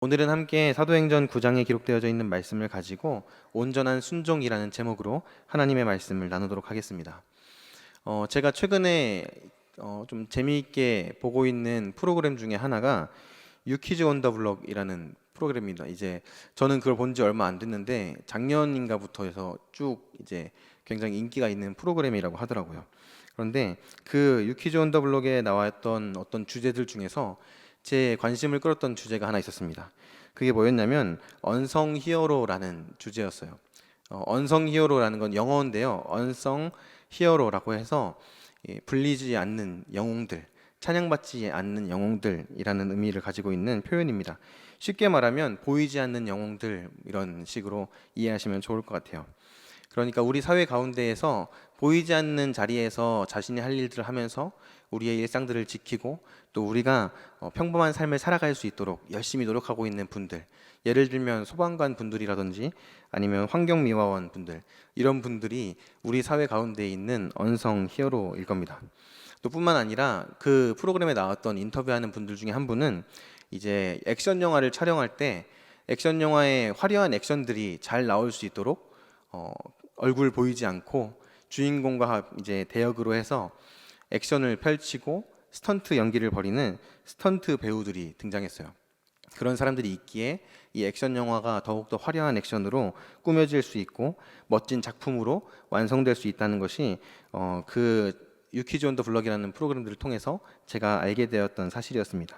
오늘은 함께 사도행전 9장에 기록되어져 있는 말씀을 가지고 온전한 순종이라는 제목으로 하나님의 말씀을 나누도록 하겠습니다. 제가 최근에 좀 재미있게 보고 있는 프로그램 중에 하나가 유키즈 온 더 블럭이라는 프로그램입니다. 이제 저는 그걸 본 지 얼마 안 됐는데 작년인가부터 해서 쭉 이제 굉장히 인기가 있는 프로그램이라고 하더라고요. 그런데 그 유키즈 온 더 블럭에 나왔던 어떤 주제들 중에서 제 관심을 끌었던 주제가 하나 있었습니다. 그게 뭐였냐면 언성 히어로라는 주제였어요. 언성 히어로라는 건 영어인데요. 언성 히어로라고 해서 불리지 않는 영웅들, 찬양받지 않는 영웅들이라는 의미를 가지고 있는 표현입니다. 쉽게 말하면 보이지 않는 영웅들, 이런 식으로 이해하시면 좋을 것 같아요. 그러니까 우리 사회 가운데에서 보이지 않는 자리에서 자신이 할 일들을 하면서 우리의 일상들을 지키고 또 우리가 평범한 삶을 살아갈 수 있도록 열심히 노력하고 있는 분들, 예를 들면 소방관 분들이라든지 아니면 환경미화원 분들, 이런 분들이 우리 사회 가운데 있는 언성 히어로일 겁니다. 또 뿐만 아니라 그 프로그램에 나왔던 인터뷰하는 분들 중에 한 분은 이제 액션 영화를 촬영할 때 액션 영화의 화려한 액션들이 잘 나올 수 있도록 얼굴 보이지 않고 주인공과 이제 대역으로 해서 액션을 펼치고 스턴트 연기를 벌이는 스턴트 배우들이 등장했어요. 그런 사람들이 있기에 이 액션 영화가 더욱더 화려한 액션으로 꾸며질 수 있고 멋진 작품으로 완성될 수 있다는 것이 그 유키즈 온 더 블럭이라는 프로그램들을 통해서 제가 알게 되었던 사실이었습니다.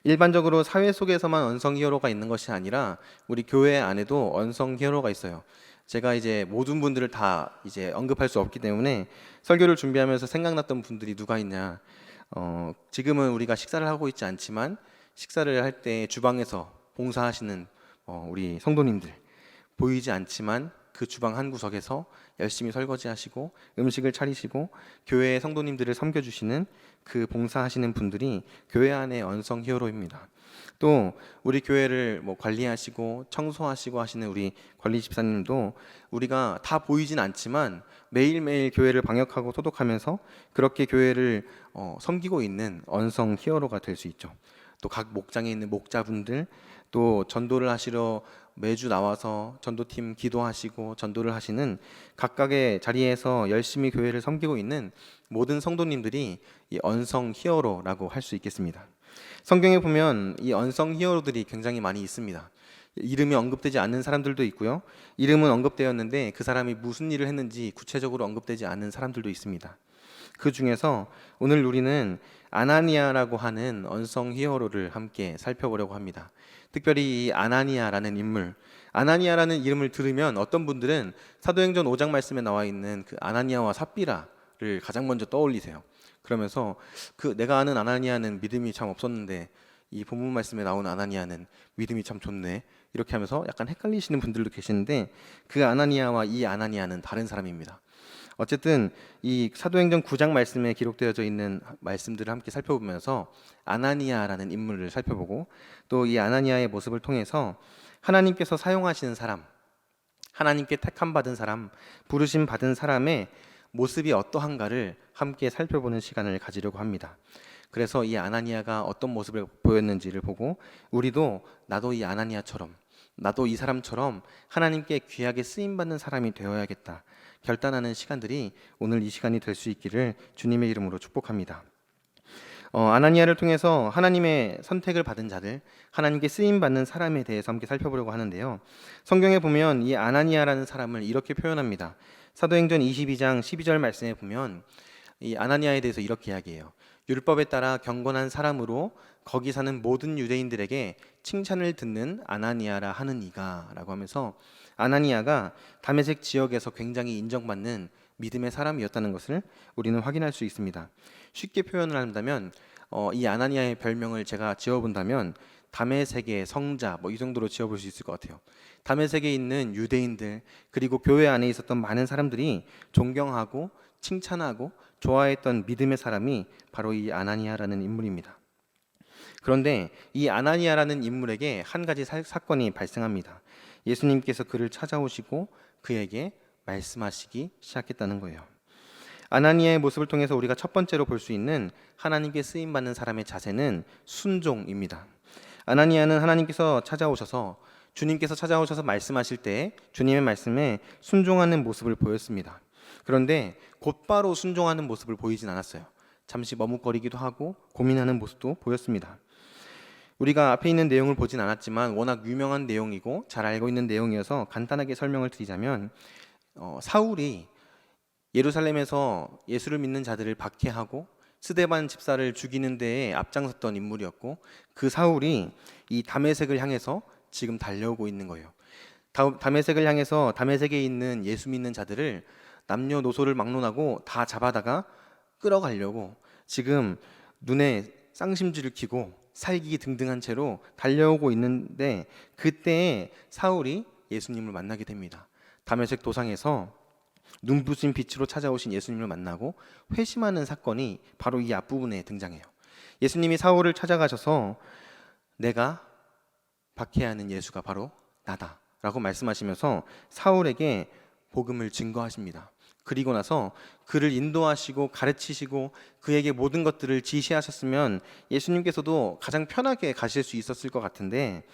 일반적으로 사회 속에서만 언성 히어로가 있는 것이 아니라 우리 교회 안에도 언성 히어로가 있어요. 제가 이제 모든 분들을 다 이제 언급할 수 없기 때문에 설교를 준비하면서 생각났던 분들이 누가 있냐. 지금은 우리가 식사를 하고 있지 않지만 식사를 할 때 주방에서 봉사하시는 우리 성도님들, 보이지 않지만 그 주방 한 구석에서 열심히 설거지하시고 음식을 차리시고 교회의 성도님들을 섬겨주시는 그 봉사하시는 분들이 교회 안의 언성 히어로입니다. 또 우리 교회를 관리하시고 청소하시고 하시는 우리 관리 집사님도 우리가 다 보이진 않지만 매일매일 교회를 방역하고 소독하면서 그렇게 교회를 섬기고 있는 언성 히어로가 될 수 있죠. 또 각 목장에 있는 목자분들, 또 전도를 하시러 매주 나와서 전도팀 기도하시고 전도를 하시는 각각의 자리에서 열심히 교회를 섬기고 있는 모든 성도님들이 이 언성 히어로라고 할 수 있겠습니다. 성경에 보면 이 언성 히어로들이 굉장히 많이 있습니다. 이름이 언급되지 않는 사람들도 있고요. 이름은 언급되었는데 그 사람이 무슨 일을 했는지 구체적으로 언급되지 않는 사람들도 있습니다. 그 중에서 오늘 우리는 아나니아라고 하는 언성 히어로를 함께 살펴보려고 합니다. 특별히 이 아나니아라는 인물, 아나니아라는 이름을 들으면 어떤 분들은 사도행전 5장 말씀에 나와 있는 그 아나니아와 삽비라를 가장 먼저 떠올리세요. 그러면서 그 내가 아는 아나니아는 믿음이 참 없었는데 이 본문 말씀에 나온 아나니아는 믿음이 참 좋네, 이렇게 하면서 약간 헷갈리시는 분들도 계시는데 그 아나니아와 이 아나니아는 다른 사람입니다. 어쨌든 이 사도행전 9장 말씀에 기록되어져 있는 말씀들을 함께 살펴보면서 아나니아라는 인물을 살펴보고 또 이 아나니아의 모습을 통해서 하나님께서 사용하시는 사람, 하나님께 택함 받은 사람, 부르심 받은 사람의 모습이 어떠한가를 함께 살펴보는 시간을 가지려고 합니다. 그래서 이 아나니아가 어떤 모습을 보였는지를 보고 우리도 나도 이 아나니아처럼, 나도 이 사람처럼 하나님께 귀하게 쓰임받는 사람이 되어야겠다 결단하는 시간들이 오늘 이 시간이 될 수 있기를 주님의 이름으로 축복합니다. 아나니아를 통해서 하나님의 선택을 받은 자들, 하나님께 쓰임받는 사람에 대해서 함께 살펴보려고 하는데요. 성경에 보면 이 아나니아라는 사람을 이렇게 표현합니다. 사도행전 22장 12절 말씀에 보면 이 아나니아에 대해서 이렇게 이야기해요. 율법에 따라 경건한 사람으로 거기 사는 모든 유대인들에게 칭찬을 듣는 아나니아라 하는 이가, 라고 하면서 아나니아가 다메섹 지역에서 굉장히 인정받는 믿음의 사람이었다는 것을 우리는 확인할 수 있습니다. 쉽게 표현을 한다면 이 아나니아의 별명을 제가 지어본다면 다메섹의 성자, 이 정도로 지어볼 수 있을 것 같아요. 다메섹에 있는 유대인들 그리고 교회 안에 있었던 많은 사람들이 존경하고 칭찬하고 좋아했던 믿음의 사람이 바로 이 아나니아라는 인물입니다. 그런데 이 아나니아라는 인물에게 한 가지 사건이 발생합니다. 예수님께서 그를 찾아오시고 그에게 말씀하시기 시작했다는 거예요. 아나니아의 모습을 통해서 우리가 첫 번째로 볼 수 있는 하나님께 쓰임받는 사람의 자세는 순종입니다. 아나니아는 하나님께서 찾아오셔서 주님께서 찾아오셔서 말씀하실 때 주님의 말씀에 순종하는 모습을 보였습니다. 그런데 곧바로 순종하는 모습을 보이진 않았어요. 잠시 머뭇거리기도 하고 고민하는 모습도 보였습니다. 우리가 앞에 있는 내용을 보진 않았지만 워낙 유명한 내용이고 잘 알고 있는 내용이어서 간단하게 설명을 드리자면 사울이 예루살렘에서 예수를 믿는 자들을 박해하고 스데반 집사를 죽이는 데에 앞장섰던 인물이었고 그 사울이 이 다메섹을 향해서 지금 달려오고 있는 거예요. 다메섹을 향해서 다메섹에 있는 예수 믿는 자들을 남녀노소를 막론하고 다 잡아다가 끌어가려고 지금 눈에 쌍심지를 켜고 살기 등등한 채로 달려오고 있는데 그때 사울이 예수님을 만나게 됩니다. 다메섹 도상에서 눈부신 빛으로 찾아오신 예수님을 만나고 회심하는 사건이 바로 이 앞부분에 등장해요. 예수님이 사울을 찾아가셔서 내가 박해하는 예수가 바로 나다라고 말씀하시면서 사울에게 복음을 증거하십니다. 그리고 나서 그를 인도하시고 가르치시고 그에게 모든 것들을 지시하셨으면 예수님께서도 가장 편하게 가실 수 있었을 것 같은데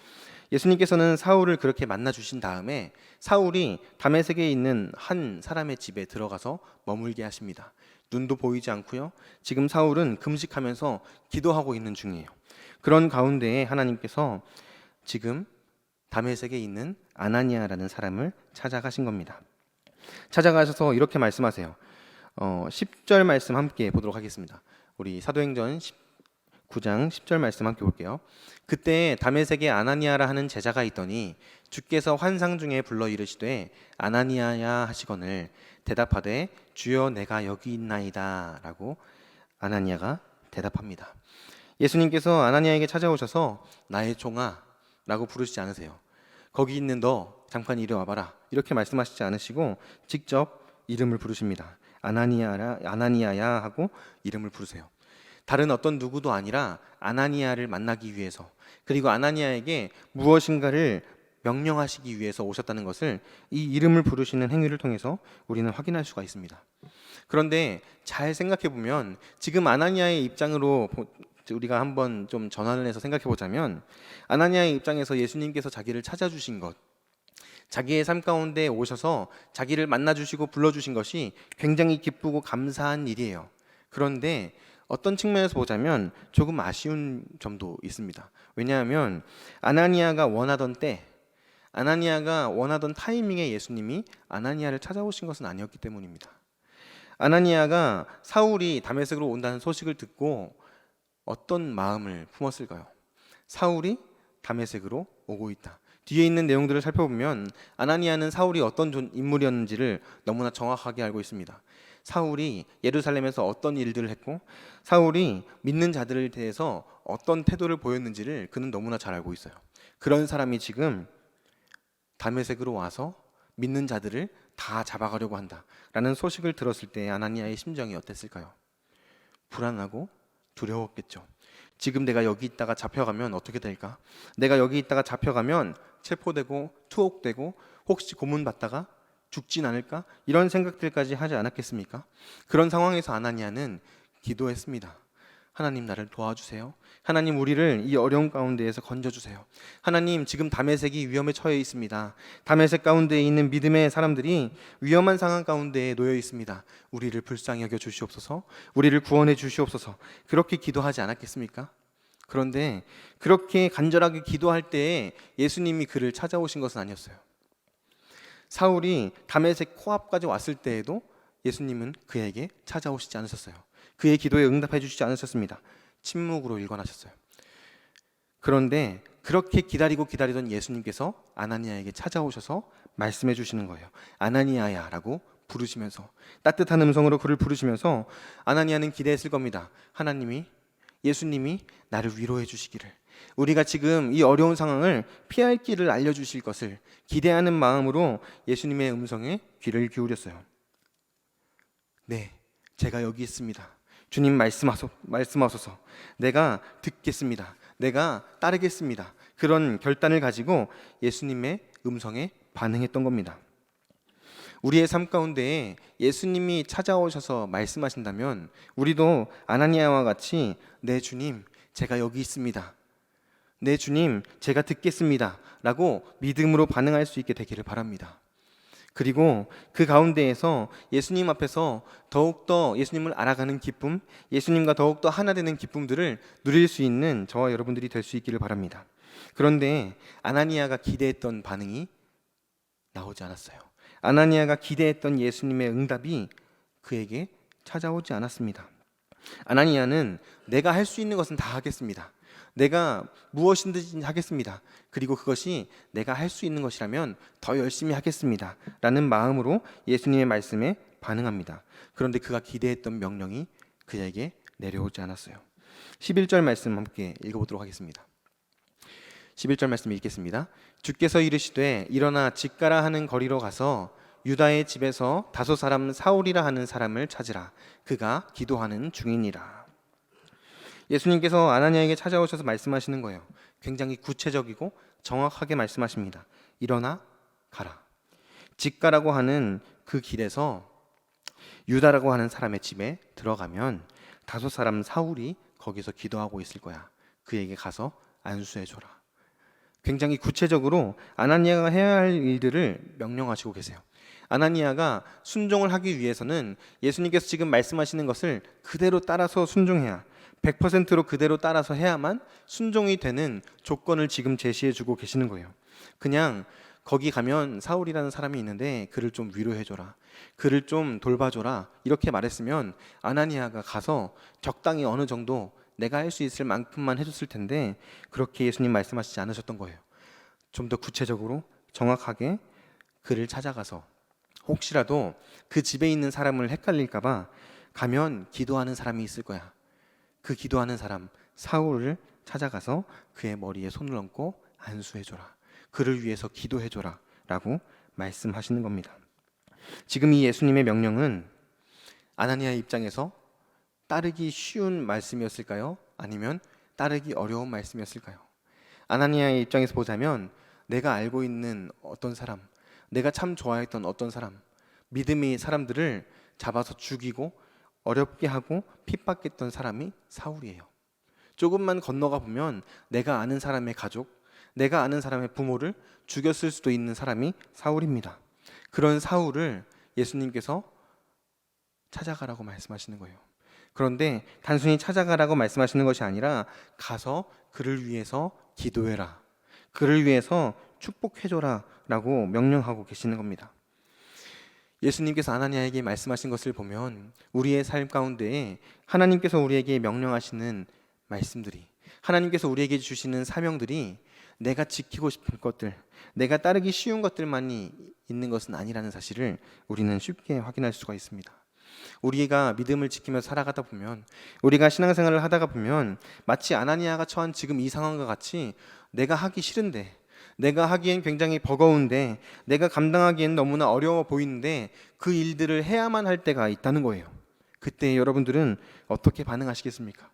예수님께서는 사울을 그렇게 만나 주신 다음에 사울이 다메섹에 있는 한 사람의 집에 들어가서 머물게 하십니다. 눈도 보이지 않고요. 지금 사울은 금식하면서 기도하고 있는 중이에요. 그런 가운데에 하나님께서 지금 다메섹에 있는 아나니아라는 사람을 찾아가신 겁니다. 찾아가셔서 이렇게 말씀하세요. 10절 말씀 함께 보도록 하겠습니다. 우리 사도행전 9장 10절 말씀 함께 볼게요. 그때 다메섹에 아나니아라 하는 제자가 있더니 주께서 환상 중에 불러 이르시되 아나니아야 하시거늘 대답하되 주여 내가 여기 있나이다 라고 아나니아가 대답합니다. 예수님께서 아나니아에게 찾아오셔서 나의 종아 라고 부르시지 않으세요. 거기 있는 너 잠깐 이리 와봐라 이렇게 말씀하시지 않으시고 직접 이름을 부르십니다. 아나니아야 하고 이름을 부르세요. 다른 어떤 누구도 아니라 아나니아를 만나기 위해서 그리고 아나니아에게 무엇인가를 명령하시기 위해서 오셨다는 것을 이 이름을 부르시는 행위를 통해서 우리는 확인할 수가 있습니다. 그런데 잘 생각해 보면 지금 아나니아의 입장으로 우리가 한번 좀 전환을 해서 생각해 보자면 아나니아의 입장에서 예수님께서 자기를 찾아주신 것 자기의 삶 가운데 오셔서 자기를 만나주시고 불러주신 것이 굉장히 기쁘고 감사한 일이에요. 그런데 어떤 측면에서 보자면 조금 아쉬운 점도 있습니다. 왜냐하면 아나니아가 원하던 때 아나니아가 원하던 타이밍에 예수님이 아나니아를 찾아오신 것은 아니었기 때문입니다. 아나니아가 사울이 다메섹으로 온다는 소식을 듣고 어떤 마음을 품었을까요? 사울이 다메섹으로 오고 있다. 뒤에 있는 내용들을 살펴보면 아나니아는 사울이 어떤 인물이었는지를 너무나 정확하게 알고 있습니다. 사울이 예루살렘에서 어떤 일들을 했고 사울이 믿는 자들에 대해서 어떤 태도를 보였는지를 그는 너무나 잘 알고 있어요. 그런 사람이 지금 다메섹으로 와서 믿는 자들을 다 잡아가려고 한다라는 소식을 들었을 때 아나니아의 심정이 어땠을까요? 불안하고 두려웠겠죠. 지금 내가 여기 있다가 잡혀가면 어떻게 될까? 내가 여기 있다가 잡혀가면 체포되고 투옥되고 혹시 고문받다가 죽진 않을까? 이런 생각들까지 하지 않았겠습니까? 그런 상황에서 아나니아는 기도했습니다. 하나님 나를 도와주세요. 하나님 우리를 이 어려운 가운데에서 건져주세요. 하나님 지금 다메섹이 위험에 처해 있습니다. 다메섹 가운데에 있는 믿음의 사람들이 위험한 상황 가운데에 놓여 있습니다. 우리를 불쌍히 여겨 주시옵소서. 우리를 구원해 주시옵소서. 그렇게 기도하지 않았겠습니까? 그런데 그렇게 간절하게 기도할 때에 예수님이 그를 찾아오신 것은 아니었어요. 사울이 다메섹 코앞까지 왔을 때에도 예수님은 그에게 찾아오시지 않으셨어요. 그의 기도에 응답해 주시지 않으셨습니다. 침묵으로 일관하셨어요. 그런데 그렇게 기다리던 예수님께서 아나니아에게 찾아오셔서 말씀해 주시는 거예요. 아나니아야 라고 부르시면서 따뜻한 음성으로 그를 부르시면서 아나니아는 기대했을 겁니다. 하나님이 예수님이 나를 위로해 주시기를 우리가 지금 이 어려운 상황을 피할 길을 알려주실 것을 기대하는 마음으로 예수님의 음성에 귀를 기울였어요. 네, 제가 여기 있습니다. 주님 말씀하소서. 내가 듣겠습니다. 내가 따르겠습니다. 그런 결단을 가지고 예수님의 음성에 반응했던 겁니다. 우리의 삶 가운데에 예수님이 찾아오셔서 말씀하신다면 우리도 아나니아와 같이 네 주님 제가 여기 있습니다. 네, 주님, 제가 듣겠습니다 라고 믿음으로 반응할 수 있게 되기를 바랍니다. 그리고 그 가운데에서 예수님 앞에서 더욱더 예수님을 알아가는 기쁨, 예수님과 더욱더 하나 되는 기쁨들을 누릴 수 있는 저와 여러분들이 될 수 있기를 바랍니다. 그런데 아나니아가 기대했던 반응이 나오지 않았어요. 아나니아가 기대했던 예수님의 응답이 그에게 찾아오지 않았습니다. 아나니아는 내가 할 수 있는 것은 다 하겠습니다. 내가 무엇이든지 하겠습니다. 그리고 그것이 내가 할 수 있는 것이라면 더 열심히 하겠습니다. 라는 마음으로 예수님의 말씀에 반응합니다. 그런데 그가 기대했던 명령이 그에게 내려오지 않았어요. 11절 말씀 함께 읽어보도록 하겠습니다. 11절 말씀 읽겠습니다. 주께서 이르시되 일어나 집가라 하는 거리로 가서 유다의 집에서 다소 사람 사울이라 하는 사람을 찾으라. 그가 기도하는 중이니라. 예수님께서 아나니아에게 찾아오셔서 말씀하시는 거예요. 굉장히 구체적이고 정확하게 말씀하십니다. 일어나 가라. 집가라고 하는 그 길에서 유다라고 하는 사람의 집에 들어가면 다소 사람 사울이 거기서 기도하고 있을 거야. 그에게 가서 안수해 줘라. 굉장히 구체적으로 아나니아가 해야 할 일들을 명령하시고 계세요. 아나니아가 순종을 하기 위해서는 예수님께서 지금 말씀하시는 것을 그대로 따라서 순종해야 100%로 그대로 따라서 해야만 순종이 되는 조건을 지금 제시해 주고 계시는 거예요. 그냥 거기 가면 사울이라는 사람이 있는데 그를 좀 위로해줘라, 그를 좀 돌봐줘라 이렇게 말했으면 아나니아가 가서 적당히 어느 정도 내가 할 수 있을 만큼만 해줬을 텐데 그렇게 예수님 말씀하시지 않으셨던 거예요. 좀 더 구체적으로 정확하게 그를 찾아가서 혹시라도 그 집에 있는 사람을 헷갈릴까 봐 가면 기도하는 사람이 있을 거야. 그 기도하는 사람 사울을 찾아가서 그의 머리에 손을 얹고 안수해줘라. 그를 위해서 기도해줘라 라고 말씀하시는 겁니다. 지금 이 예수님의 명령은 아나니아의 입장에서 따르기 쉬운 말씀이었을까요? 아니면 따르기 어려운 말씀이었을까요? 아나니아의 입장에서 보자면 내가 알고 있는 어떤 사람, 내가 참 좋아했던 어떤 사람, 믿음의 사람들을 잡아서 죽이고 어렵게 하고 핍박했던 사람이 사울이에요. 조금만 건너가 보면 내가 아는 사람의 가족, 내가 아는 사람의 부모를 죽였을 수도 있는 사람이 사울입니다. 그런 사울을 예수님께서 찾아가라고 말씀하시는 거예요. 그런데 단순히 찾아가라고 말씀하시는 것이 아니라 가서 그를 위해서 기도해라, 그를 위해서 축복해줘라 라고 명령하고 계시는 겁니다. 예수님께서 아나니아에게 말씀하신 것을 보면 우리의 삶 가운데에 하나님께서 우리에게 명령하시는 말씀들이, 하나님께서 우리에게 주시는 사명들이 내가 지키고 싶은 것들, 내가 따르기 쉬운 것들만이 있는 것은 아니라는 사실을 우리는 쉽게 확인할 수가 있습니다. 우리가 믿음을 지키며 살아가다 보면, 우리가 신앙생활을 하다가 보면 마치 아나니아가 처한 지금 이 상황과 같이 내가 하기 싫은데, 내가 하기엔 굉장히 버거운데, 내가 감당하기엔 너무나 어려워 보이는데 그 일들을 해야만 할 때가 있다는 거예요. 그때 여러분들은 어떻게 반응하시겠습니까?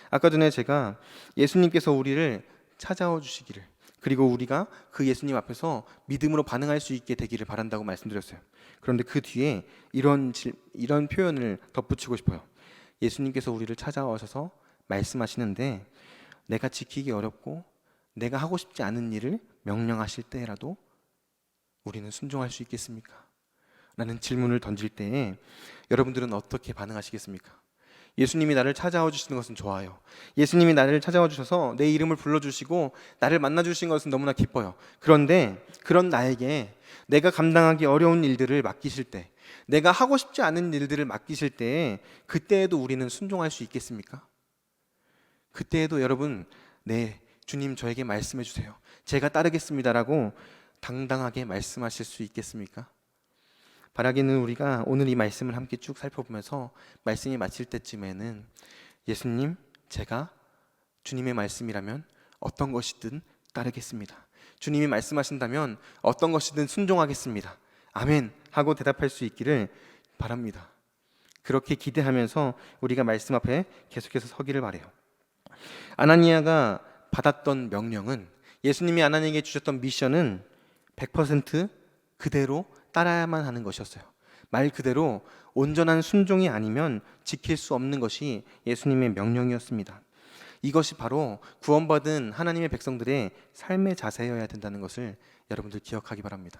아까 전에 제가 예수님께서 우리를 찾아와 주시기를, 그리고 우리가 그 예수님 앞에서 믿음으로 반응할 수 있게 되기를 바란다고 말씀드렸어요. 그런데 그 뒤에 이런 표현을 덧붙이고 싶어요. 예수님께서 우리를 찾아오셔서 말씀하시는데 내가 지키기 어렵고 내가 하고 싶지 않은 일을 명령하실 때라도 우리는 순종할 수 있겠습니까? 라는 질문을 던질 때에 여러분들은 어떻게 반응하시겠습니까? 예수님이 나를 찾아와 주시는 것은 좋아요. 예수님이 나를 찾아와 주셔서 내 이름을 불러주시고 나를 만나주신 것은 너무나 기뻐요. 그런데 그런 나에게 내가 감당하기 어려운 일들을 맡기실 때, 내가 하고 싶지 않은 일들을 맡기실 때, 그때에도 우리는 순종할 수 있겠습니까? 그때에도 여러분, 네, 주님 저에게 말씀해 주세요, 제가 따르겠습니다라고 당당하게 말씀하실 수 있겠습니까? 바라기는 우리가 오늘 이 말씀을 함께 쭉 살펴보면서 말씀이 마칠 때쯤에는 예수님, 제가 주님의 말씀이라면 어떤 것이든 따르겠습니다. 주님이 말씀하신다면 어떤 것이든 순종하겠습니다. 아멘 하고 대답할 수 있기를 바랍니다. 그렇게 기대하면서 우리가 말씀 앞에 계속해서 서기를 바라요. 아나니아가 받았던 명령은, 예수님이 아나니아에게 주셨던 미션은 100% 그대로 따라야만 하는 것이었어요. 말 그대로 온전한 순종이 아니면 지킬 수 없는 것이 예수님의 명령이었습니다. 이것이 바로 구원받은 하나님의 백성들의 삶의 자세여야 된다는 것을 여러분들 기억하기 바랍니다.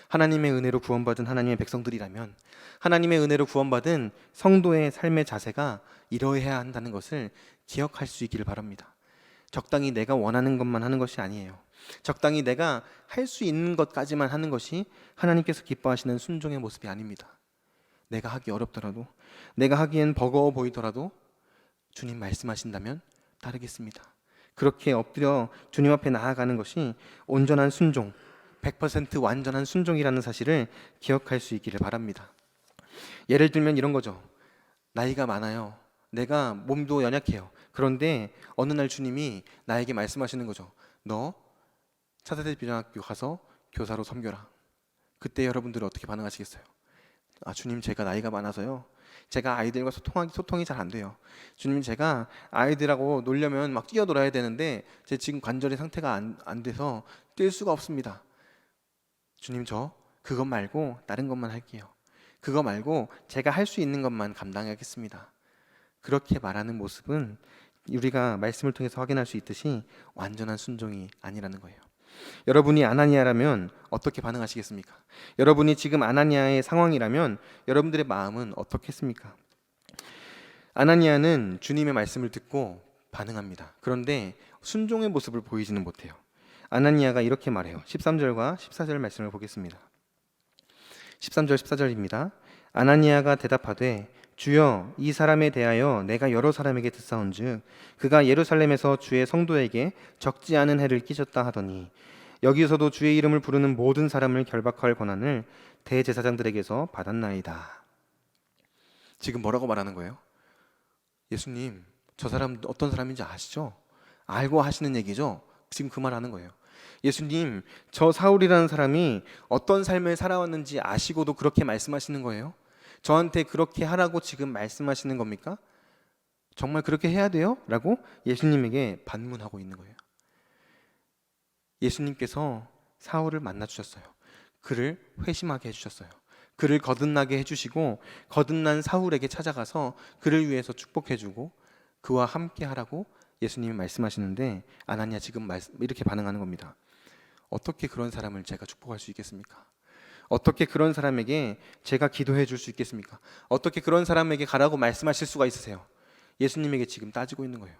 하나님의 은혜로 구원받은 하나님의 백성들이라면 하나님의 은혜로 구원받은 성도의 삶의 자세가 이러해야 한다는 것을 기억할 수 있기를 바랍니다. 적당히 내가 원하는 것만 하는 것이 아니에요. 적당히 내가 할 수 있는 것까지만 하는 것이 하나님께서 기뻐하시는 순종의 모습이 아닙니다. 내가 하기 어렵더라도, 내가 하기엔 버거워 보이더라도 주님 말씀하신다면 따르겠습니다. 그렇게 엎드려 주님 앞에 나아가는 것이 온전한 순종, 100% 완전한 순종이라는 사실을 기억할 수 있기를 바랍니다. 예를 들면 이런 거죠. 나이가 많아요. 내가 몸도 연약해요. 그런데 어느 날 주님이 나에게 말씀하시는 거죠. 너 차세대비전학교 가서 교사로 섬겨라. 그때 여러분들은 어떻게 반응하시겠어요? 아, 주님, 제가 나이가 많아서요. 제가 아이들과 소통이 잘 안 돼요. 주님, 제가 아이들하고 놀려면 막 뛰어놀아야 되는데 제 지금 관절의 상태가 안 돼서 뛸 수가 없습니다. 주님, 저 그것 말고 다른 것만 할게요. 그거 말고 제가 할 수 있는 것만 감당하겠습니다. 그렇게 말하는 모습은 우리가 말씀을 통해서 확인할 수 있듯이 완전한 순종이 아니라는 거예요. 여러분이 아나니아라면 어떻게 반응하시겠습니까? 여러분이 지금 아나니아의 상황이라면 여러분들의 마음은 어떻겠습니까? 아나니아는 주님의 말씀을 듣고 반응합니다. 그런데 순종의 모습을 보이지는 못해요. 아나니아가 이렇게 말해요. 13절과 14절 말씀을 보겠습니다. 13절 14절입니다. 아나니아가 대답하되 주여, 이 사람에 대하여 내가 여러 사람에게 듣사온즉 그가 예루살렘에서 주의 성도에게 적지 않은 해를 끼쳤다 하더니 여기서도 주의 이름을 부르는 모든 사람을 결박할 권한을 대제사장들에게서 받았나이다. 지금 뭐라고 말하는 거예요? 예수님, 저 사람 어떤 사람인지 아시죠? 알고 하시는 얘기죠? 지금 그 말 하는 거예요. 예수님, 저 사울이라는 사람이 어떤 삶을 살아왔는지 아시고도 그렇게 말씀하시는 거예요? 저한테 그렇게 하라고 지금 말씀하시는 겁니까? 정말 그렇게 해야 돼요? 라고 예수님에게 반문하고 있는 거예요. 예수님께서 사울을 만나 주셨어요. 그를 회심하게 해주셨어요. 그를 거듭나게 해주시고 거듭난 사울에게 찾아가서 그를 위해서 축복해주고 그와 함께 하라고 예수님이 말씀하시는데 아나니아 지금 이렇게 반응하는 겁니다. 어떻게 그런 사람을 제가 축복할 수 있겠습니까? 어떻게 그런 사람에게 제가 기도해 줄 수 있겠습니까? 어떻게 그런 사람에게 가라고 말씀하실 수가 있으세요? 예수님에게 지금 따지고 있는 거예요.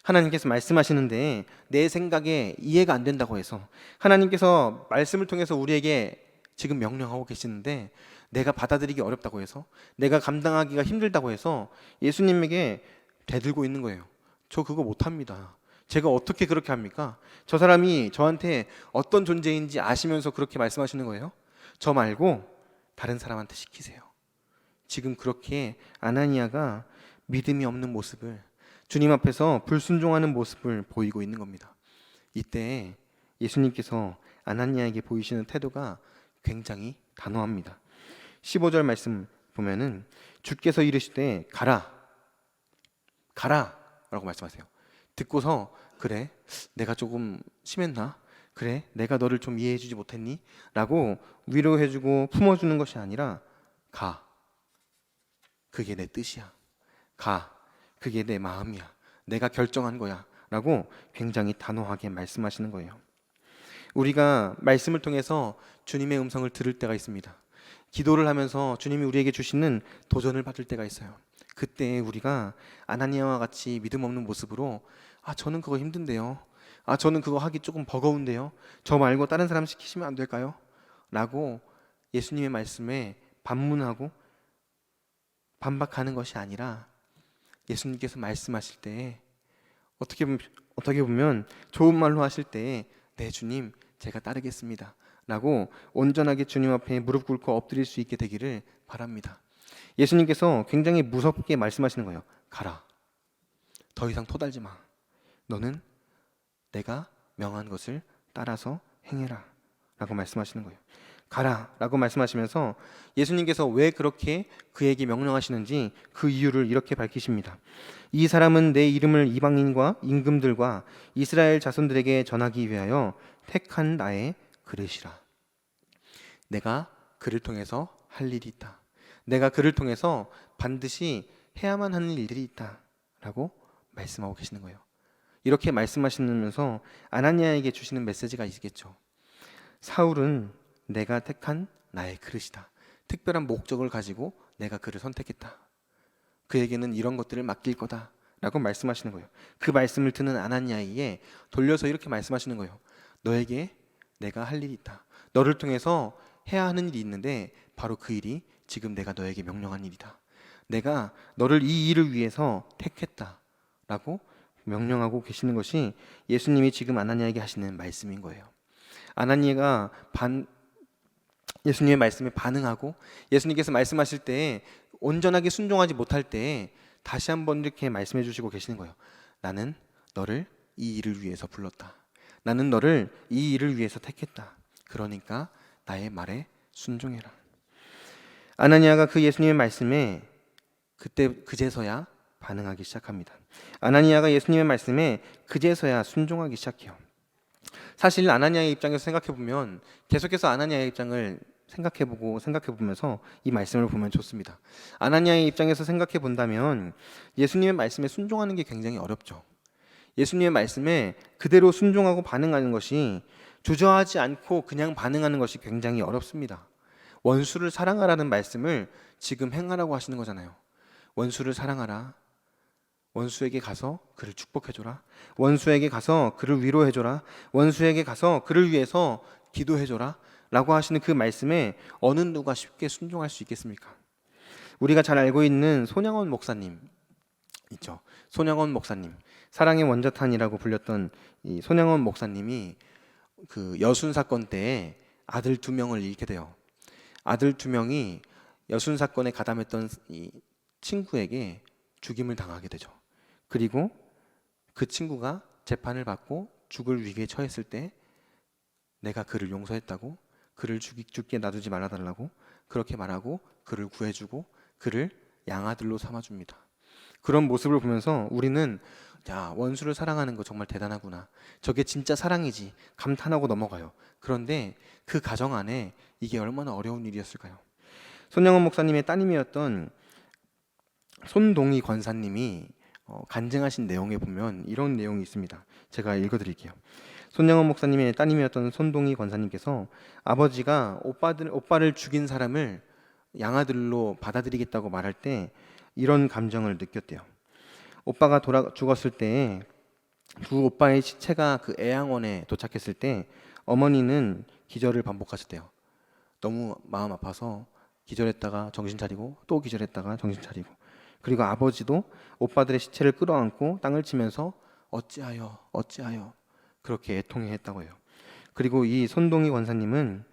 하나님께서 말씀하시는데 내 생각에 이해가 안 된다고 해서 하나님께서 말씀을 통해서 우리에게 지금 명령하고 계시는데 내가 받아들이기 어렵다고 해서 내가 감당하기가 힘들다고 해서 예수님에게 대들고 있는 거예요. 저 그거 못합니다. 제가 어떻게 그렇게 합니까? 저 사람이 저한테 어떤 존재인지 아시면서 그렇게 말씀하시는 거예요? 저 말고 다른 사람한테 시키세요. 지금 그렇게 아나니아가 믿음이 없는 모습을 주님 앞에서 불순종하는 모습을 보이고 있는 겁니다. 이때 예수님께서 아나니아에게 보이시는 태도가 굉장히 단호합니다. 15절 말씀 보면은 주께서 이르시되 가라 라고 말씀하세요. 듣고서 그래, 내가 조금 심했나? 그래, 내가 너를 좀 이해해주지 못했니? 라고 위로해주고 품어주는 것이 아니라 가, 그게 내 뜻이야. 가, 그게 내 마음이야. 내가 결정한 거야 라고 굉장히 단호하게 말씀하시는 거예요. 우리가 말씀을 통해서 주님의 음성을 들을 때가 있습니다. 기도를 하면서 주님이 우리에게 주시는 도전을 받을 때가 있어요. 그때 우리가 아나니아와 같이 믿음 없는 모습으로 저는 그거 힘든데요. 저는 그거 하기 조금 버거운데요. 저 말고 다른 사람 시키시면 안 될까요? 라고 예수님의 말씀에 반문하고 반박하는 것이 아니라 예수님께서 말씀하실 때 어떻게 보면 좋은 말로 하실 때 네, 주님, 제가 따르겠습니다 라고 온전하게 주님 앞에 무릎 꿇고 엎드릴 수 있게 되기를 바랍니다. 예수님께서 굉장히 무섭게 말씀하시는 거예요. 가라. 더 이상 토달지 마. 너는 내가 명한 것을 따라서 행해라 라고 말씀하시는 거예요. 가라 라고 말씀하시면서 예수님께서 왜 그렇게 그에게 명령하시는지 그 이유를 이렇게 밝히십니다. 이 사람은 내 이름을 이방인과 임금들과 이스라엘 자손들에게 전하기 위하여 택한 나의 그릇이라. 내가 그를 통해서 할 일이 있다. 내가 그를 통해서 반드시 해야만 하는 일들이 있다 라고 말씀하고 계시는 거예요. 이렇게 말씀하시면서 아나니아에게 주시는 메시지가 있겠죠. 사울은 내가 택한 나의 그릇이다. 특별한 목적을 가지고 내가 그를 선택했다. 그에게는 이런 것들을 맡길 거다 라고 말씀하시는 거예요. 그 말씀을 듣는 아나니아에게 돌려서 이렇게 말씀하시는 거예요. 너에게 내가 할 일이 있다. 너를 통해서 해야 하는 일이 있는데 바로 그 일이 지금 내가 너에게 명령한 일이다. 내가 너를 이 일을 위해서 택했다 라고 명령하고 계시는 것이 예수님이 지금 아나니아에게 하시는 말씀인 거예요. 아나니아가 예수님의 말씀에 반응하고 예수님께서 말씀하실 때 온전하게 순종하지 못할 때 다시 한번 이렇게 말씀해 주시고 계시는 거예요. 나는 너를 이 일을 위해서 불렀다. 나는 너를 이 일을 위해서 택했다. 그러니까 나의 말에 순종해라. 아나니아가 그 예수님의 말씀에 그제서야 반응하기 시작합니다. 아나니아가 예수님의 말씀에 그제서야 순종하기 시작해요. 사실 아나니아의 입장에서 생각해보면 계속해서 아나니아의 입장을 생각해보면서 이 말씀을 보면 좋습니다. 아나니아의 입장에서 생각해본다면 예수님의 말씀에 순종하는 게 굉장히 어렵죠. 예수님의 말씀에 그대로 순종하고 반응하는 것이, 주저하지 않고 그냥 반응하는 것이 굉장히 어렵습니다. 원수를 사랑하라는 말씀을 지금 행하라고 하시는 거잖아요. 원수를 사랑하라. 원수에게 가서 그를 축복해줘라. 원수에게 가서 그를 위로해줘라. 원수에게 가서 그를 위해서 기도해줘라 라고 하시는 그 말씀에 어느 누가 쉽게 순종할 수 있겠습니까? 우리가 잘 알고 있는 손양원 목사님 있죠. 손양원 목사님, 사랑의 원자탄이라고 불렸던 이 손양원 목사님이 그 여순 사건 때에 아들 2명을 잃게 돼요. 아들 2명이 여순 사건에 가담했던 이 친구에게 죽임을 당하게 되죠. 그리고 그 친구가 재판을 받고 죽을 위기에 처했을 때 내가 그를 용서했다고, 그를 죽게 놔두지 말아달라고 그렇게 말하고 그를 구해주고 그를 양아들로 삼아줍니다. 그런 모습을 보면서 우리는 야, 원수를 사랑하는 거 정말 대단하구나. 저게 진짜 사랑이지. 감탄하고 넘어가요. 그런데 그 가정 안에 이게 얼마나 어려운 일이었을까요? 손영원 목사님의 따님이었던 손동희 권사님이 간증하신 내용에 보면 이런 내용이 있습니다. 제가 읽어드릴게요. 손영원 목사님의 따님이었던 손동희 권사님께서 아버지가 오빠를 죽인 사람을 양아들로 받아들이겠다고 말할 때 이런 감정을 느꼈대요. 오빠가 죽었을 때 두 오빠의 시체가 그 애양원에 도착했을 때 어머니는 기절을 반복하셨대요. 너무 마음 아파서 기절했다가 정신 차리고 또 기절했다가 정신 차리고, 그리고 아버지도 오빠들의 시체를 끌어안고 땅을 치면서 어찌하여 어찌하여 그렇게 애통해 했다고 해요. 그리고 이 손동희 권사님은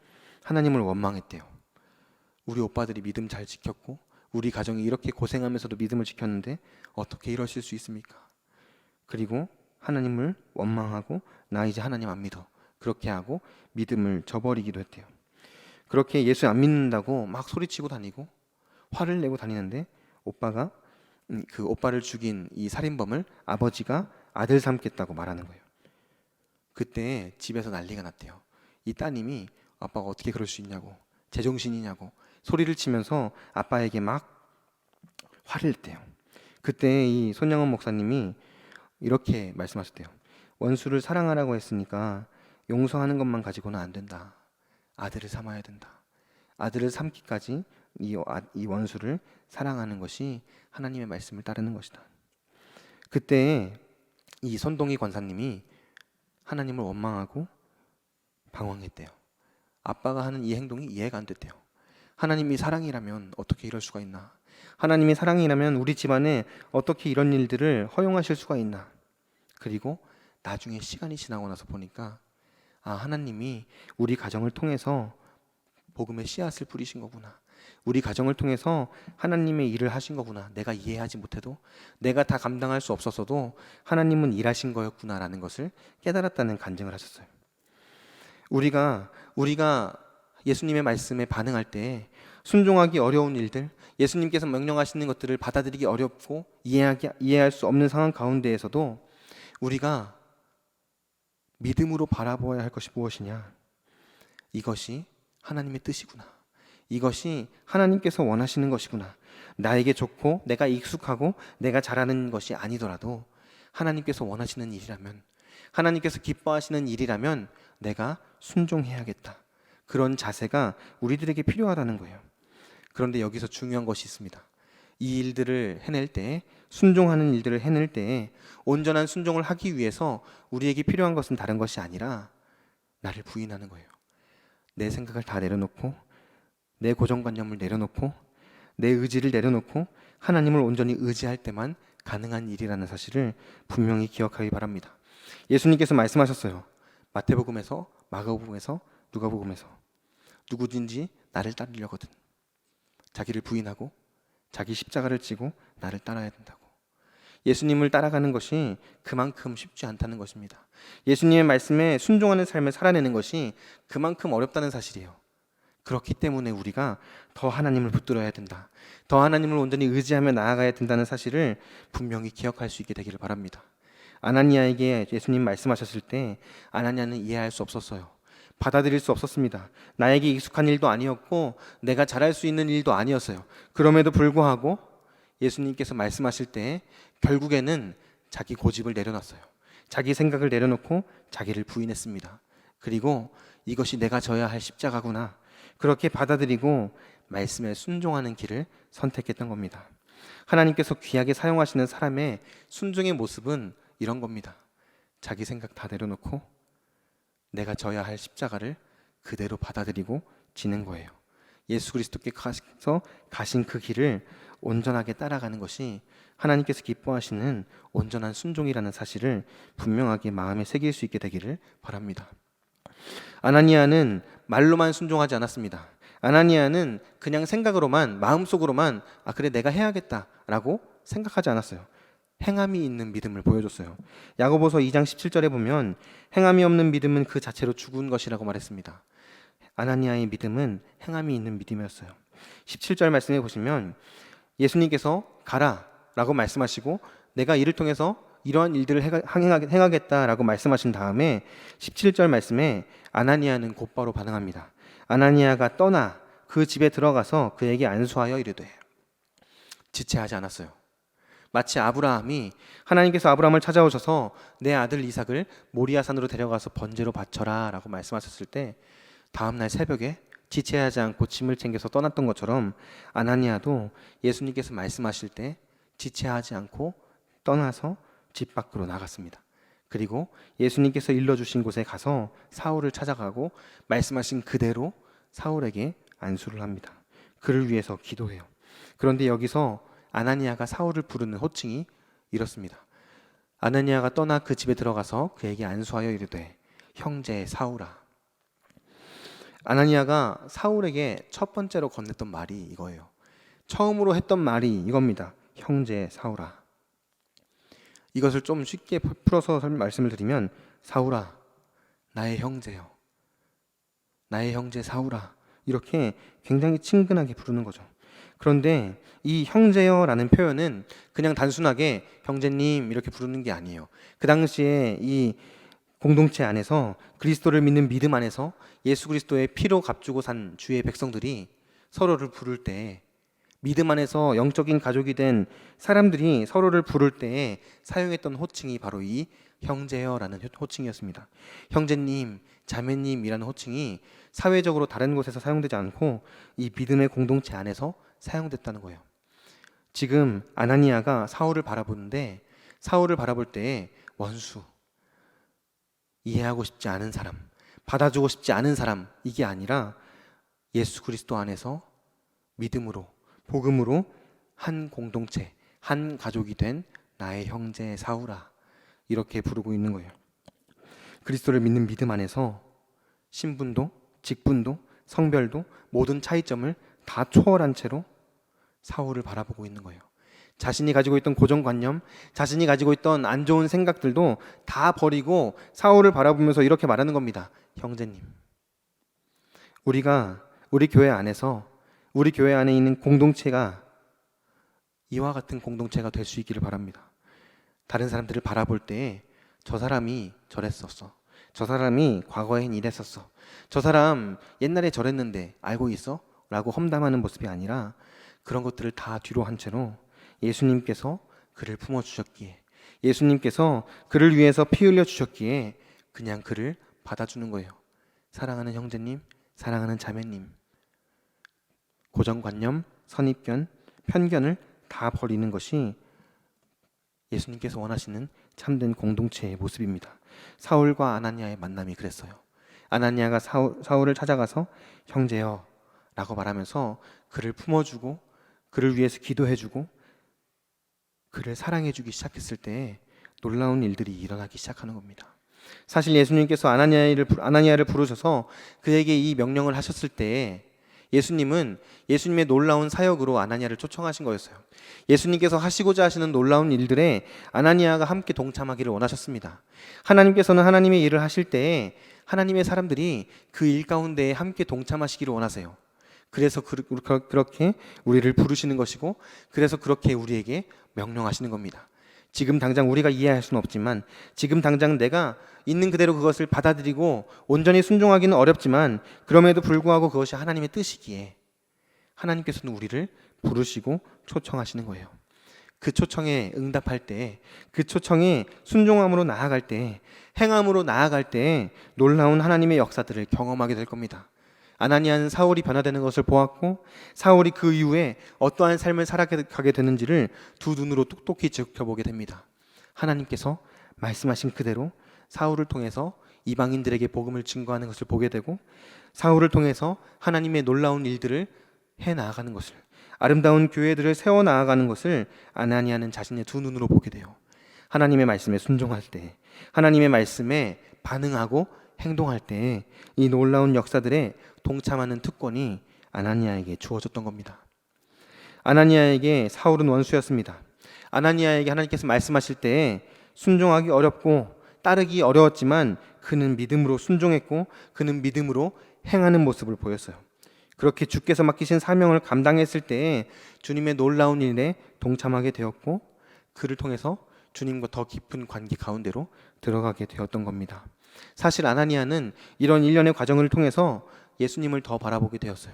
하나님을 원망했대요. 우리 오빠들이 믿음 잘 지켰고 우리 가정이 이렇게 고생하면서도 믿음을 지켰는데 어떻게 이러실 수 있습니까? 그리고 하나님을 원망하고 나 이제 하나님 안 믿어 그렇게 하고 믿음을 저버리기도 했대요. 그렇게 예수 안 믿는다고 막 소리치고 다니고 화를 내고 다니는데 오빠가 그 오빠를 죽인 이 살인범을 아버지가 아들 삼겠다고 말하는 거예요. 그때 집에서 난리가 났대요. 이 따님이 아빠가 어떻게 그럴 수 있냐고, 제정신이냐고 소리를 치면서 아빠에게 막 화를 냈대요. 그때 이 손영원 목사님이 이렇게 말씀하셨대요. 원수를 사랑하라고 했으니까 용서하는 것만 가지고는 안 된다. 아들을 삼아야 된다. 아들을 삼기까지 이 원수를 사랑하는 것이 하나님의 말씀을 따르는 것이다. 그때 이 손동희 권사님이 하나님을 원망하고 방황했대요. 아빠가 하는 이 행동이 이해가 안 됐대요. 하나님이 사랑이라면 어떻게 이럴 수가 있나? 하나님이 사랑이라면 우리 집안에 어떻게 이런 일들을 허용하실 수가 있나? 그리고 나중에 시간이 지나고 나서 보니까 하나님이 우리 가정을 통해서 복음의 씨앗을 뿌리신 거구나. 우리 가정을 통해서 하나님의 일을 하신 거구나. 내가 이해하지 못해도, 내가 다 감당할 수 없었어도 하나님은 일하신 거였구나라는 것을 깨달았다는 간증을 하셨어요. 우리가 예수님의 말씀에 반응할 때 순종하기 어려운 일들, 예수님께서 명령하시는 것들을 받아들이기 어렵고 이해할 수 없는 상황 가운데에서도 우리가 믿음으로 바라보아야 할 것이 무엇이냐? 이것이 하나님의 뜻이구나. 이것이 하나님께서 원하시는 것이구나. 나에게 좋고 내가 익숙하고 내가 잘하는 것이 아니더라도 하나님께서 원하시는 일이라면, 하나님께서 기뻐하시는 일이라면 내가 순종해야겠다. 그런 자세가 우리들에게 필요하다는 거예요. 그런데 여기서 중요한 것이 있습니다. 이 일들을 해낼 때, 순종하는 일들을 해낼 때 온전한 순종을 하기 위해서 우리에게 필요한 것은 다른 것이 아니라 나를 부인하는 거예요. 내 생각을 다 내려놓고, 내 고정관념을 내려놓고, 내 의지를 내려놓고 하나님을 온전히 의지할 때만 가능한 일이라는 사실을 분명히 기억하기 바랍니다. 예수님께서 말씀하셨어요. 마태복음에서, 마가복음에서, 누가복음에서 누구든지 나를 따르려거든 자기를 부인하고 자기 십자가를 지고 나를 따라야 된다고. 예수님을 따라가는 것이 그만큼 쉽지 않다는 것입니다. 예수님의 말씀에 순종하는 삶을 살아내는 것이 그만큼 어렵다는 사실이에요. 그렇기 때문에 우리가 더 하나님을 붙들어야 된다. 더 하나님을 온전히 의지하며 나아가야 된다는 사실을 분명히 기억할 수 있게 되기를 바랍니다. 아나니아에게 예수님 말씀하셨을 때 아나니아는 이해할 수 없었어요. 받아들일 수 없었습니다. 나에게 익숙한 일도 아니었고 내가 잘할 수 있는 일도 아니었어요. 그럼에도 불구하고 예수님께서 말씀하실 때 결국에는 자기 고집을 내려놨어요. 자기 생각을 내려놓고 자기를 부인했습니다. 그리고 이것이 내가 져야 할 십자가구나, 그렇게 받아들이고 말씀에 순종하는 길을 선택했던 겁니다. 하나님께서 귀하게 사용하시는 사람의 순종의 모습은 이런 겁니다. 자기 생각 다 내려놓고 내가 져야 할 십자가를 그대로 받아들이고 지는 거예요. 예수 그리스도께서 가신 그 길을 온전하게 따라가는 것이 하나님께서 기뻐하시는 온전한 순종이라는 사실을 분명하게 마음에 새길 수 있게 되기를 바랍니다. 아나니아는 말로만 순종하지 않았습니다. 아나니아는 그냥 생각으로만, 마음속으로만 그래 내가 해야겠다라고 생각하지 않았어요. 행함이 있는 믿음을 보여줬어요. 야고보서 2장 17절에 보면 행함이 없는 믿음은 그 자체로 죽은 것이라고 말했습니다. 아나니아의 믿음은 행함이 있는 믿음이었어요. 17절 말씀해 보시면 예수님께서 가라 라고 말씀하시고 내가 이를 통해서 이러한 일들을 행하겠다라고 말씀하신 다음에 17절 말씀에 아나니아는 곧바로 반응합니다. 아나니아가 떠나 그 집에 들어가서 그에게 안수하여 이르되, 지체하지 않았어요. 마치 아브라함이 하나님께서 아브라함을 찾아오셔서 내 아들 이삭을 모리아산으로 데려가서 번제로 바쳐라 라고 말씀하셨을 때 다음날 새벽에 지체하지 않고 짐을 챙겨서 떠났던 것처럼 아나니아도 예수님께서 말씀하실 때 지체하지 않고 떠나서 집 밖으로 나갔습니다. 그리고 예수님께서 일러주신 곳에 가서 사울을 찾아가고 말씀하신 그대로 사울에게 안수를 합니다. 그를 위해서 기도해요. 그런데 여기서 아나니아가 사울을 부르는 호칭이 이렇습니다. 아나니아가 떠나 그 집에 들어가서 그에게 안수하여 이르되 형제 사울아. 아나니아가 사울에게 첫 번째로 건넸던 말이 이거예요. 처음으로 했던 말이 이겁니다. 형제 사울아. 이것을 좀 쉽게 풀어서 말씀을 드리면 사울아, 나의 형제요. 나의 형제 사울아. 이렇게 굉장히 친근하게 부르는 거죠. 그런데 이 형제여라는 표현은 그냥 단순하게 형제님 이렇게 부르는 게 아니에요. 그 당시에 이 공동체 안에서 그리스도를 믿는 믿음 안에서 예수 그리스도의 피로 값주고 산 주의 백성들이 서로를 부를 때 믿음 안에서 영적인 가족이 된 사람들이 서로를 부를 때에 사용했던 호칭이 바로 이 형제여라는 호칭이었습니다. 형제님, 자매님이라는 호칭이 사회적으로 다른 곳에서 사용되지 않고 이 믿음의 공동체 안에서 사용됐다는 거예요. 지금 아나니아가 사울을 바라보는데 사울을 바라볼 때에 원수, 이해하고 싶지 않은 사람, 받아주고 싶지 않은 사람, 이게 아니라 예수 그리스도 안에서 믿음으로, 복음으로 한 공동체, 한 가족이 된 나의 형제 사울아, 이렇게 부르고 있는 거예요. 그리스도를 믿는 믿음 안에서 신분도, 직분도, 성별도 모든 차이점을 다 초월한 채로 사울을 바라보고 있는 거예요. 자신이 가지고 있던 고정관념, 자신이 가지고 있던 안 좋은 생각들도 다 버리고 사울을 바라보면서 이렇게 말하는 겁니다. 형제님, 우리가 우리 교회 안에서 우리 교회 안에 있는 공동체가 이와 같은 공동체가 될 수 있기를 바랍니다. 다른 사람들을 바라볼 때 저 사람이 저랬었어, 저 사람이 과거엔 이랬었어, 저 사람 옛날에 저랬는데 알고 있어? 라고 험담하는 모습이 아니라 그런 것들을 다 뒤로 한 채로 예수님께서 그를 품어주셨기에, 예수님께서 그를 위해서 피 흘려 주셨기에 그냥 그를 받아주는 거예요. 사랑하는 형제님, 사랑하는 자매님, 고정관념, 선입견, 편견을 다 버리는 것이 예수님께서 원하시는 참된 공동체의 모습입니다. 사울과 아나니아의 만남이 그랬어요. 아나니아가 사울을 찾아가서 형제여 라고 말하면서 그를 품어주고 그를 위해서 기도해주고 그를 사랑해주기 시작했을 때 놀라운 일들이 일어나기 시작하는 겁니다. 사실 예수님께서 아나니아를 부르셔서 그에게 이 명령을 하셨을 때 예수님은 예수님의 놀라운 사역으로 아나니아를 초청하신 거였어요. 예수님께서 하시고자 하시는 놀라운 일들에 아나니아가 함께 동참하기를 원하셨습니다. 하나님께서는 하나님의 일을 하실 때 하나님의 사람들이 그 일 가운데에 함께 동참하시기를 원하세요. 그래서 그렇게 우리를 부르시는 것이고 그래서 그렇게 우리에게 명령하시는 겁니다. 지금 당장 우리가 이해할 수는 없지만 지금 당장 내가 있는 그대로 그것을 받아들이고 온전히 순종하기는 어렵지만 그럼에도 불구하고 그것이 하나님의 뜻이기에 하나님께서는 우리를 부르시고 초청하시는 거예요. 그 초청에 응답할 때, 그 초청에 순종함으로 나아갈 때, 행함으로 나아갈 때 놀라운 하나님의 역사들을 경험하게 될 겁니다. 아나니아는 사울이 변화되는 것을 보았고 사울이 그 이후에 어떠한 삶을 살아가게 되는지를 두 눈으로 똑똑히 지켜보게 됩니다. 하나님께서 말씀하신 그대로 사울을 통해서 이방인들에게 복음을 증거하는 것을 보게 되고 사울을 통해서 하나님의 놀라운 일들을 해나가는 것을, 아름다운 교회들을 세워나가는 것을 아나니아는 자신의 두 눈으로 보게 돼요. 하나님의 말씀에 순종할 때, 하나님의 말씀에 반응하고 행동할 때 이 놀라운 역사들에 동참하는 특권이 아나니아에게 주어졌던 겁니다. 아나니아에게 사울은 원수였습니다. 아나니아에게 하나님께서 말씀하실 때 순종하기 어렵고 따르기 어려웠지만 그는 믿음으로 순종했고 그는 믿음으로 행하는 모습을 보였어요. 그렇게 주께서 맡기신 사명을 감당했을 때 주님의 놀라운 일에 동참하게 되었고 그를 통해서 주님과 더 깊은 관계 가운데로 들어가게 되었던 겁니다. 사실 아나니아는 이런 일련의 과정을 통해서 예수님을 더 바라보게 되었어요.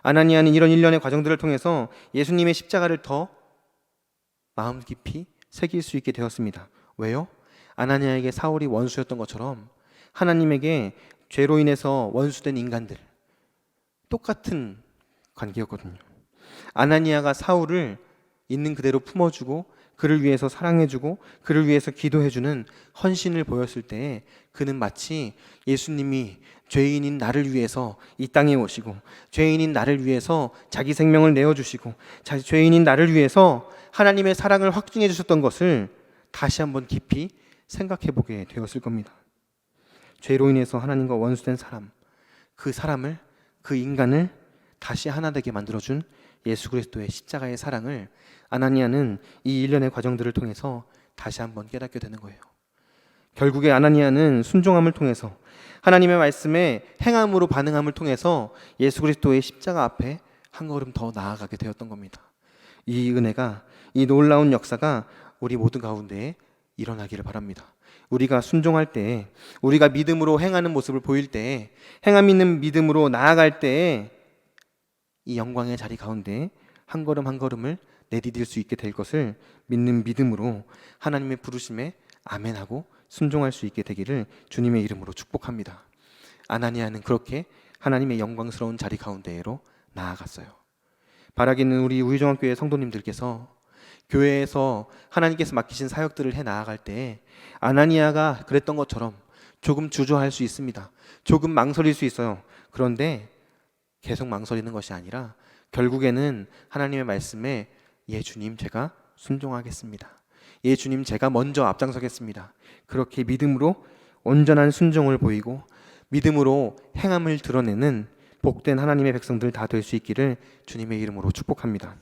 아나니아는 이런 일련의 과정들을 통해서 예수님의 십자가를 더 마음 깊이 새길 수 있게 되었습니다. 왜요? 아나니아에게 사울이 원수였던 것처럼 하나님에게 죄로 인해서 원수된 인간들 똑같은 관계였거든요. 아나니아가 사울을 있는 그대로 품어주고 그를 위해서 사랑해주고 그를 위해서 기도해주는 헌신을 보였을 때 그는 마치 예수님이 죄인인 나를 위해서 이 땅에 오시고 죄인인 나를 위해서 자기 생명을 내어주시고 죄인인 나를 위해서 하나님의 사랑을 확증해 주셨던 것을 다시 한번 깊이 생각해 보게 되었을 겁니다. 죄로 인해서 하나님과 원수된 사람, 그 사람을, 그 인간을 다시 하나 되게 만들어준 예수 그리스도의 십자가의 사랑을 아나니아는 이 일련의 과정들을 통해서 다시 한번 깨닫게 되는 거예요. 결국에 아나니아는 순종함을 통해서 하나님의 말씀에 행함으로 반응함을 통해서 예수 그리스도의 십자가 앞에 한 걸음 더 나아가게 되었던 겁니다. 이 은혜가, 이 놀라운 역사가 우리 모두 가운데에 일어나기를 바랍니다. 우리가 순종할 때, 우리가 믿음으로 행하는 모습을 보일 때, 행함 있는 믿음으로 나아갈 때 이 영광의 자리 가운데 한 걸음 한 걸음을 내디딜 수 있게 될 것을 믿는 믿음으로 하나님의 부르심에 아멘하고 순종할 수 있게 되기를 주님의 이름으로 축복합니다. 아나니아는 그렇게 하나님의 영광스러운 자리 가운데로 나아갔어요. 바라기는 우리 우유종합교회 성도님들께서 교회에서 하나님께서 맡기신 사역들을 해 나아갈 때 아나니아가 그랬던 것처럼 조금 주저할 수 있습니다. 조금 망설일 수 있어요. 그런데 계속 망설이는 것이 아니라 결국에는 하나님의 말씀에 예 주님 제가 순종하겠습니다. 예 주님 제가 먼저 앞장서겠습니다. 그렇게 믿음으로 온전한 순종을 보이고 믿음으로 행함을 드러내는 복된 하나님의 백성들 다 될 수 있기를 주님의 이름으로 축복합니다.